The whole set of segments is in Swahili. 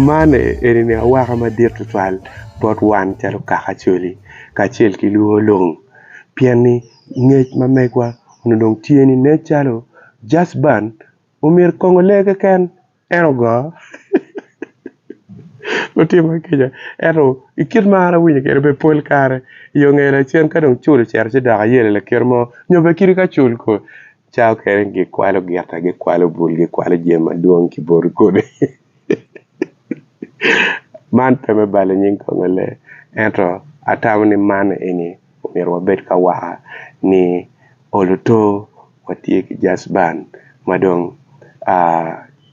mane erini awaka madir tutwal bot wan chalo kaka choli kachel kiluo long piani ngech mamegwa unodong tieni ne chalo jasban umir kongolege ken erogo utimo kija ero ikir mara winyo kere be pol kare yongela chen kadong chulo cher chida yele le kermo nyobe kiri ka chul ko chao kere gi kwalo gerta gi kwalo bul gi kwalo jema duong ki bor kode man peme bale nying kongole ento atawni man ini umir wabet ka waa ni oluto watie ki jasban madong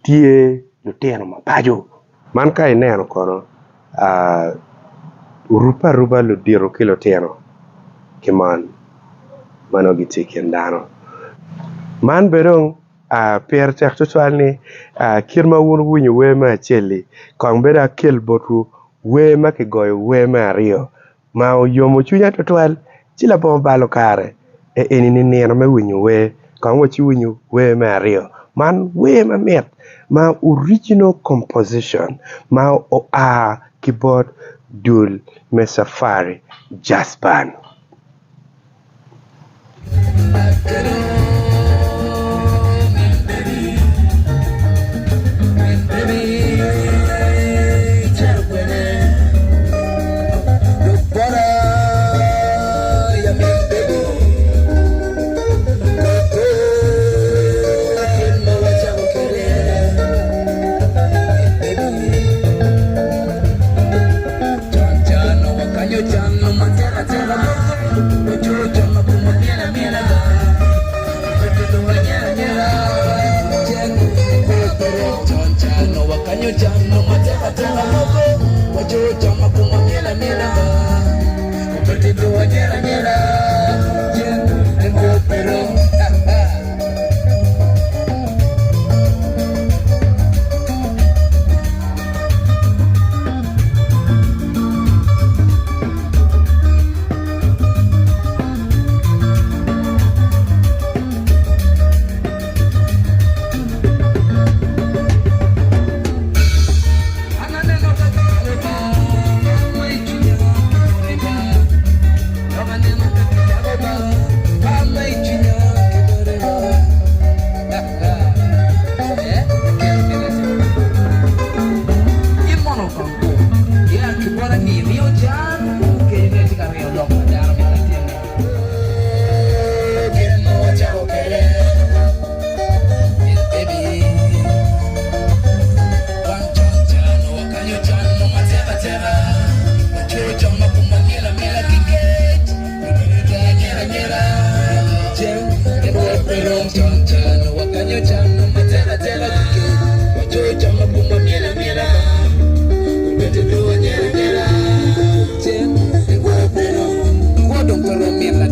tie luteno mapajo man ka ineno kono rupa lo diro kilo teno kiman mano gitiki ndano man berong per tek tutwal ni kirma wun winyo we ma cheli kong beda kel botu we ma kigoyo we ma rio ma yomo chunya tutwal chila po balo kare eni ni neno me winyo we kong wachi winyo we ma rio man we ma met ma original composition ma keyboard dul me safari jaspan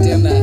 Tena